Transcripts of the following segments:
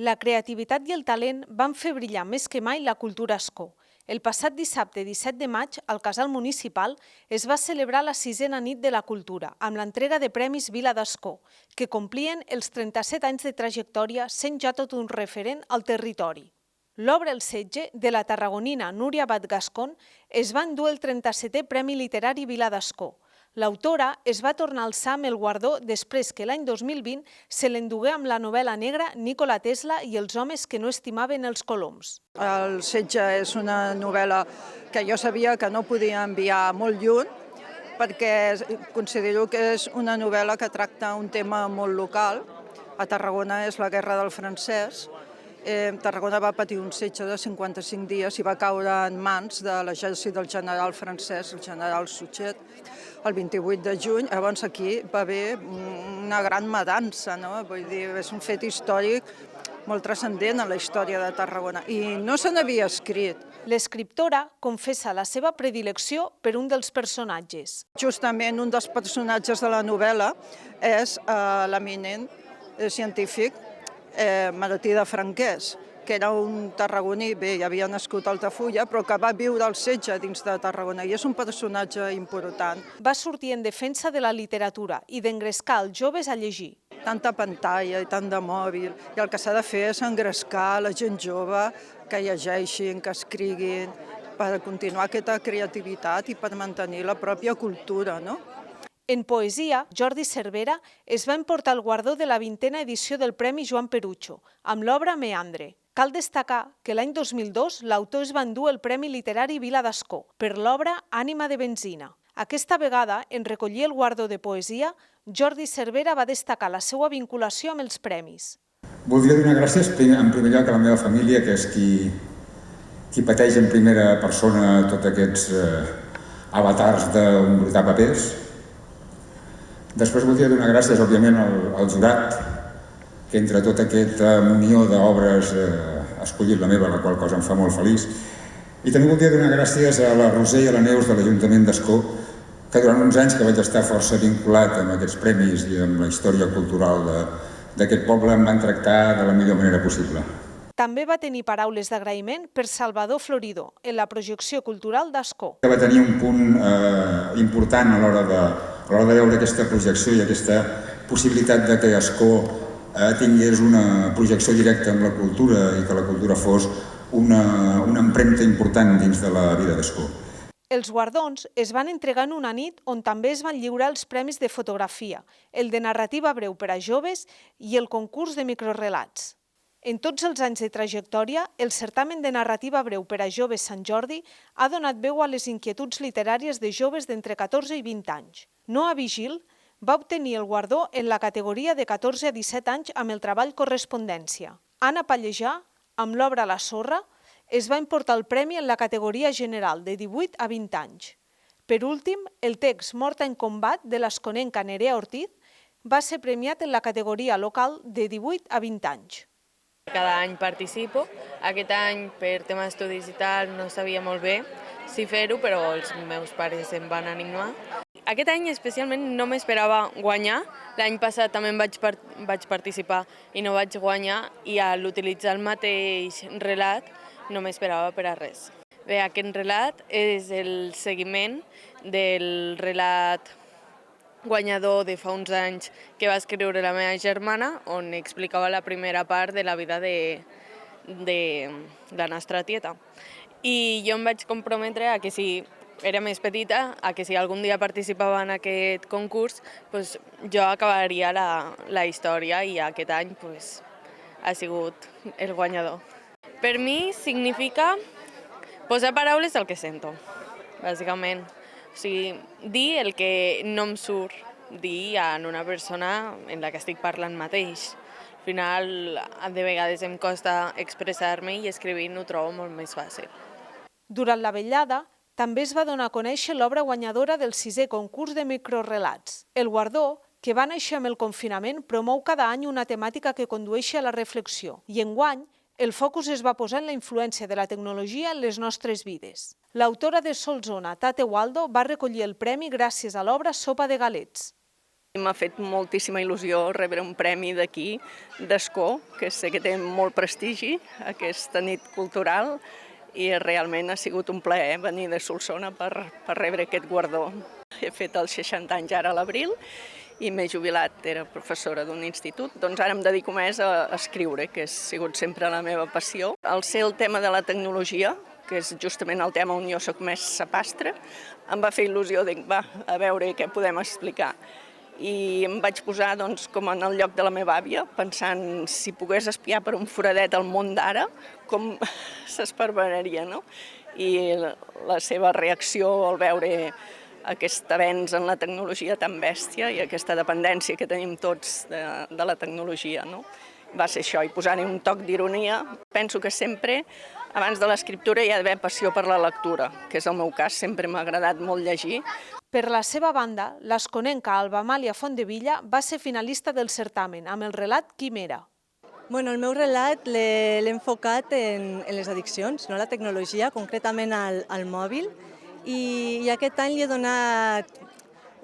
La creativitat i el talent van fer brillar més que mai la cultura a Ascó. El passat dissabte 17 de maig, al Casal Municipal, es va celebrar la 6a nit de la cultura, amb l'entrega de Premis Vila d'Ascó, que complien els 37 anys de trajectòria, sent ja tot un referent al territori. L'obra El setge, de la tarragonina Núria Abad Gascón, es va endur el 37è Premi Literari Vila d'Ascó. L'autora es va tornar a alçar amb el guardó després que l'any 2020 se l'endugué amb la novel·la negra Nikola Tesla i els homes que no estimaven els coloms. El setge és una novel·la que jo sabia que no podia enviar molt lluny perquè considero que és una novel·la que tracta un tema molt local. A Tarragona és la Guerra del Francès. Tarragona va patir un setge de 55 dies i va caure en mans de l'exèrcit del general francès, el general Suchet, el 28 de juny. Llavors aquí va haver una gran matança, no? Vull dir, és un fet històric molt transcendent en la història de Tarragona i no se n'havia escrit. L'escriptora confessa la seva predilecció per un dels personatges. Justament un dels personatges de la novel·la és l'eminent científic Martí de Franquès, que era un tarragoní, bé, ja havia nascut a Altafulla, però que va viure el setge dins de Tarragona i és un personatge important. Va sortir en defensa de la literatura i d'engrescar els joves a llegir. Tanta pantalla i tant de mòbil, i el que s'ha de fer és engrescar la gent jove, que llegeixin, que escriguin, per continuar aquesta creativitat i per mantenir la pròpia cultura, no? En poesia, Jordi Cervera es va emportar el guardó de la 20a edició del Premi Joan Perucho, amb l'obra Meandre. Cal destacar que l'any 2002 l'autor es va endur el Premi Literari Vila d'Ascó per l'obra Ànima de benzina. Aquesta vegada, en recollir el guardó de poesia, Jordi Cervera va destacar la seva vinculació amb els premis. Voldria donar gràcies en primer lloc a la meva família, que és qui pateix en primera persona tots aquests avatars d'embrutar papers. Després voldria donar gràcies, òbviament, al jurat, que entre tota aquesta munió d'obres ha escollit la meva, la qual cosa em fa molt feliç. I també voldria donar gràcies a la Roser i a la Neus de l'Ajuntament d'Ascó, que durant uns anys que vaig estar força vinculat amb aquests premis i amb la història cultural d'aquest poble em van tractar de la millor manera possible. També va tenir paraules d'agraïment per Salvador Floridó, en la projecció cultural d'Ascó. Va tenir un punt important a l'hora de veure aquesta projecció i aquesta possibilitat de que Ascó tingués una projecció directa amb la cultura i que la cultura fos una empremta important dins de la vida d'Ascó. Els guardons es van entregar en una nit on també es van lliurar els premis de fotografia, el de narrativa breu per a joves i el concurs de microrelats. En tots els anys de trajectòria, el certamen de narrativa breu per a joves Sant Jordi ha donat veu a les inquietuds literàries de joves d'entre 14 i 20 anys. Noa Vigil va obtenir el guardó en la categoria de 14 a 17 anys amb el treball Correspondència. Anna Pallejà, amb l'obra La sorra, es va emportar el premi en la categoria general de 18 a 20 anys. Per últim, el text Morta en combat de l'asconenca Nerea Ortiz va ser premiat en la categoria local de 18 a 20 anys. Cada any participo. Aquest any, per tema d'estudis i tal, no sabia molt bé si fer-ho, però els meus pares em van animar. Aquest any especialment no m'esperava guanyar. L'any passat també vaig participar i no vaig guanyar, i a l'utilitzar el mateix relat no m'esperava per a res. Bé, aquest relat és el seguiment del relat guanyador de fa uns anys que va escriure la meva germana, on explicava la primera part de la vida de la nostra tieta. I jo em vaig comprometre a que si era més petita, a que si algun dia participava en aquest concurs, jo acabaria la història, i aquest any ha sigut el guanyador. Per mi significa posar paraules al que sento, bàsicament. O sigui, dir el que no em surt dir en una persona en la que estic parlant mateix. Al final, de vegades em costa expressar-me i escrivint ho trobo molt més fàcil. Durant la vetllada, també es va donar a conèixer l'obra guanyadora del 6è concurs de microrelats. El guardó, que va néixer amb el confinament, promou cada any una temàtica que condueixi a la reflexió, i enguany el focus es va posar en la influència de la tecnologia en les nostres vides. L'autora de Solsona, Tate Waldo, va recollir el premi gràcies a l'obra Sopa de galets. M'ha fet moltíssima il·lusió rebre un premi d'aquí, d'Escó, que sé que té molt prestigi, aquesta nit cultural, i realment ha sigut un plaer venir de Solsona per rebre aquest guardó. He fet els 60 anys ara a l'abril i m'he jubilat, era professora d'un institut, doncs ara em dedico més a escriure, que ha sigut sempre la meva passió. Al ser el tema de la tecnologia, que és justament el tema on jo soc més sapastre, em va fer il·lusió, dic, va, a veure què podem explicar. I em vaig posar doncs, com en el lloc de la meva àvia, pensant si pogués espiar per un foradet el món d'ara, com s'esparveraria, no? I la seva reacció al veure aquest avenç en la tecnologia tan bèstia i aquesta dependència que tenim tots de la tecnologia, no? Va ser això, i posar-hi un toc d'ironia. Penso que sempre, abans de l'escriptura, hi ha d'haver passió per la lectura, que és el meu cas, sempre m'ha agradat molt llegir. Per la seva banda, l'asconenca Alba Amàlia Fontdevilla va ser finalista del certamen amb el relat Quimera. El meu relat l'he enfocat en les addiccions, la tecnologia, concretament al mòbil, i aquest any li he donat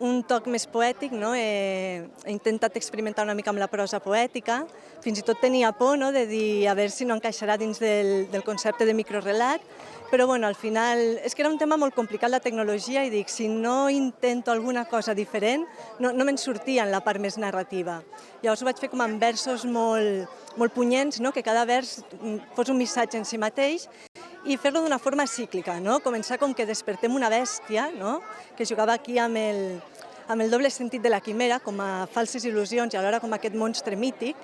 un toc més poètic, he intentat experimentar una mica amb la prosa poètica, fins i tot tenia por de dir a veure si no encaixarà dins del concepte de microrelat, però al final és que era un tema molt complicat la tecnologia i dic, si no intento alguna cosa diferent, no me'n sortia en la part més narrativa. Llavors ho vaig fer com amb versos molt punyents, que cada vers fos un missatge en si mateix, i fer-lo d'una forma cíclica, començar com que despertem una bèstia, que jugava aquí amb el doble sentit de la quimera, com a falses il·lusions i alhora com aquest monstre mític,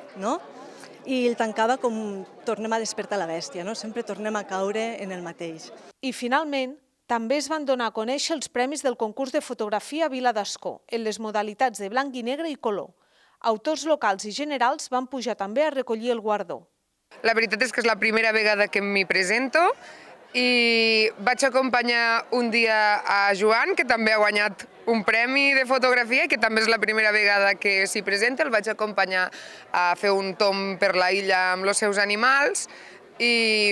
i el tancava com tornem a despertar la bèstia, sempre tornem a caure en el mateix. I finalment, també es van donar a conèixer els premis del concurs de fotografia Vila d'Ascó, en les modalitats de blanc i negre i color. Autors locals i generals van pujar també a recollir el guardó. La veritat és que és la primera vegada que m'hi presento i vaig acompanyar un dia a Joan, que també ha guanyat un premi de fotografia i que també és la primera vegada que s'hi presenta. El vaig acompanyar a fer un tomb per la illa amb els seus animals i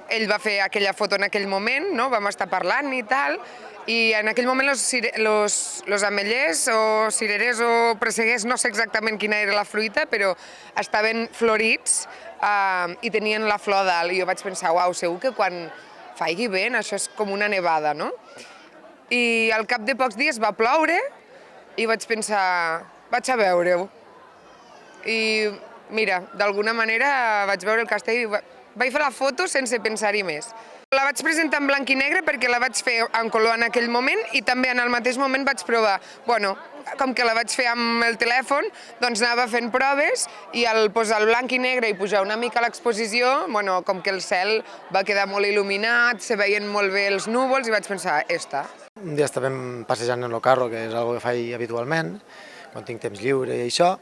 ell va fer aquella foto en aquell moment, vam estar parlant i tal, i en aquell moment los ametllers o cirerers o presseguers, no sé exactament quina era la fruita, però estaven florits i tenien la flor dalt. I jo vaig pensar, uau, segur que quan faigui vent això és com una nevada, no? I al cap de pocs dies va ploure i vaig pensar, vaig a veure-ho. I mira, d'alguna manera vaig veure el castell i vaig fer la foto sense pensar-hi més. La vaig presentar en blanc i negre perquè la vaig fer en color en aquell moment i també en el mateix moment vaig provar, com que la vaig fer amb el telèfon, doncs anava fent proves i al posar el blanc i negre i pujar una mica a l'exposició, com que el cel va quedar molt il·luminat, se veien molt bé els núvols i vaig pensar, esta. Un dia estàvem passejant en el carro, que és una cosa que faig habitualment, quan tinc temps lliure i això,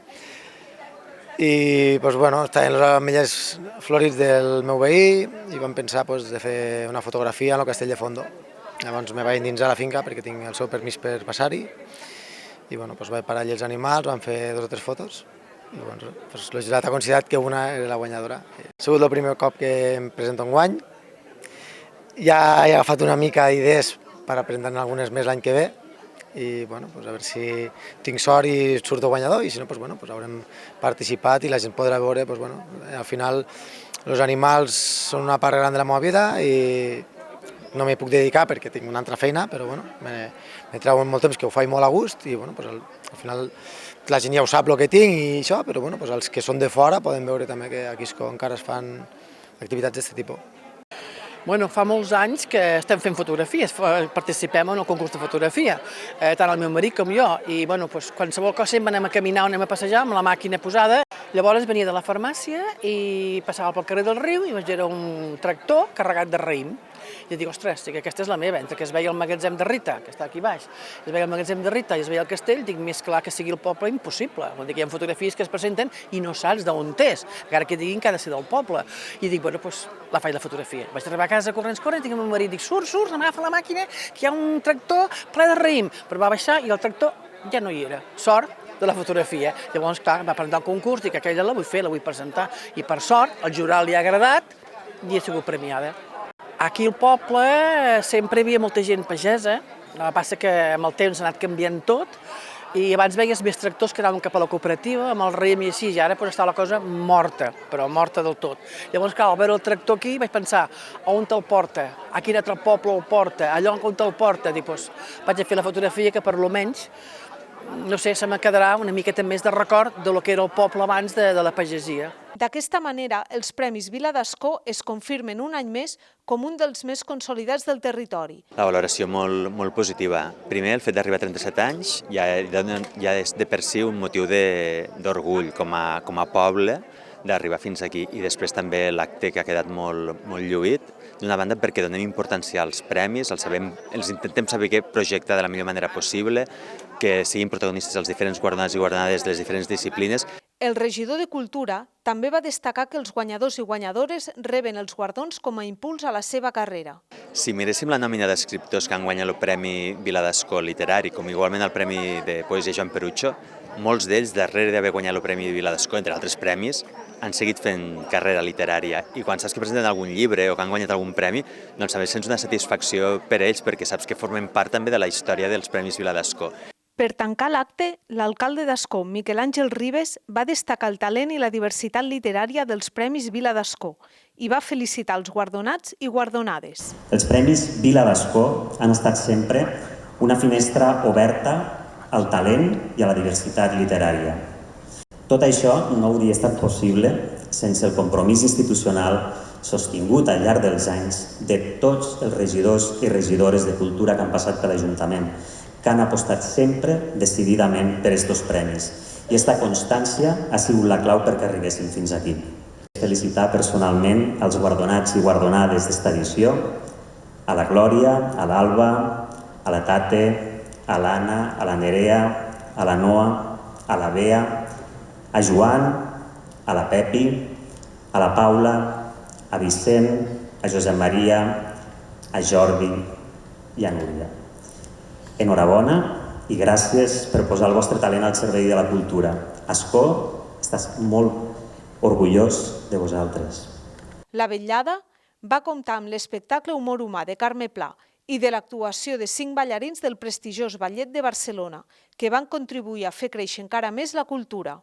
i estaven els ametllers florits del meu veí i vam pensar de fer una fotografia en el castell de Fondo. Llavors me vaig endinsar a la finca perquè tinc el seu permís per passar-hi i vaig parar allà els animals, vam fer 2 o 3 fotos i el jurat ha considerat que una era la guanyadora. Ha sigut el primer cop que em presento enguany. Ja he agafat una mica d'idees per aprendre algunes més l'any que ve i a veure si tinc sort i surto guanyador i si no, haurem participat i la gent podrà veure, al final els animals són una part gran de la meva vida i no m'hi puc dedicar perquè tinc una altra feina, però me treuen molt temps que ho faig molt a gust i al final la gent ja ho sap el que tinc i això, però els que són de fora poden veure també que aquí encara es fan activitats d'aquest tipus. Fa molts anys que estem fent fotografies, participem en el concurs de fotografia, tant el meu marit com jo, i qualsevol cosa sempre anem a caminar o anem a passejar amb la màquina posada. Llavors venia de la farmàcia i passava pel carrer del riu i vaig veure un tractor carregat de raïm. I dic, ostres, que aquesta és la meva, entre que es veia el magatzem de Rita, que està aquí baix, es veia el magatzem de Rita i es veia el castell, dic, més clar que sigui el poble, impossible. Vol dir que hi ha fotografies que es presenten i no saps d'on és, encara que diguin que ha de ser del poble. I dic, la faig la fotografia. Vaig arribar a casa corrents, dic al meu marit, dic, surt, agafa la màquina, que hi ha un tractor ple de raïm. Però va baixar i el tractor ja no hi era. Sort de la fotografia. Llavors, clar, va presentar el concurs, dic, aquella la vull fer, la vull presentar. I per sort, al jurat li ha agradat i he sigut premiada. Aquí al poble sempre hi havia molta gent pagesa, el que passa que amb el temps ha anat canviant tot. I abans veies més tractors que anaven cap a la cooperativa, amb el rem i així, i ara està la cosa morta, però morta del tot. Llavors, clar, al veure el tractor aquí vaig pensar, on te'l porta? A quin altre poble el porta? Allò on te'l porta? Dic, doncs, vaig a fer la fotografia que per lo menys, no sé, se me quedarà una miqueta més de record de lo que era el poble abans de la pagesia. D'aquesta manera, els Premis Vila d'Ascó es confirmen un any més com un dels més consolidats del territori. La valoració molt positiva. Primer, el fet d'arribar a 37 anys ja és de per si un motiu d'orgull com a poble d'arribar fins aquí. I després també l'acte que ha quedat molt lluït, d'una banda perquè donem importància als premis, els intentem saber què projecta de la millor manera possible, que siguin protagonistes els diferents guardonats i guardonades de les diferents disciplines. El regidor de Cultura també va destacar que els guanyadors i guanyadores reben els guardons com a impuls a la seva carrera. Si miréssim la nòmina d'escriptors que han guanyat el Premi Vila d'Ascó literari, com igualment el Premi de Poesia Joan Perucho, molts d'ells, darrere d'haver guanyat el Premi Vila d'Ascó, entre altres premis, han seguit fent carrera literària. I quan saps que presenten algun llibre o que han guanyat algun premi, doncs també sents una satisfacció per ells perquè saps que formen part també de la història dels Premis Vila d'Ascó. Per tancar l'acte, l'alcalde d'Ascó, Miquel Àngel Ribes, va destacar el talent i la diversitat literària dels Premis Vila d'Ascó i va felicitar els guardonats i guardonades. Els Premis Vila d'Ascó han estat sempre una finestra oberta al talent i a la diversitat literària. Tot això no hauria estat possible sense el compromís institucional sostingut al llarg dels anys de tots els regidors i regidores de cultura que han passat per l'Ajuntament, que han apostat sempre decididament per aquests premis. I aquesta constància ha sigut la clau perquè arribessin fins aquí. Felicitar personalment els guardonats i guardonades d'esta edició, a la Glòria, a l'Alba, a la Tate, a l'Anna, a la Nerea, a la Noa, a la Bea, a Joan, a la Pepi, a la Paula, a Vicent, a Josep Maria, a Jordi i a Núria. Enhorabona i gràcies per posar el vostre talent al servei de la cultura. Ascó, estàs molt orgullós de vosaltres. La vetllada va comptar amb l'espectacle Humor humà de Carme Pla i de l'actuació de 5 ballarins del prestigiós Ballet de Barcelona, que van contribuir a fer créixer encara més la cultura.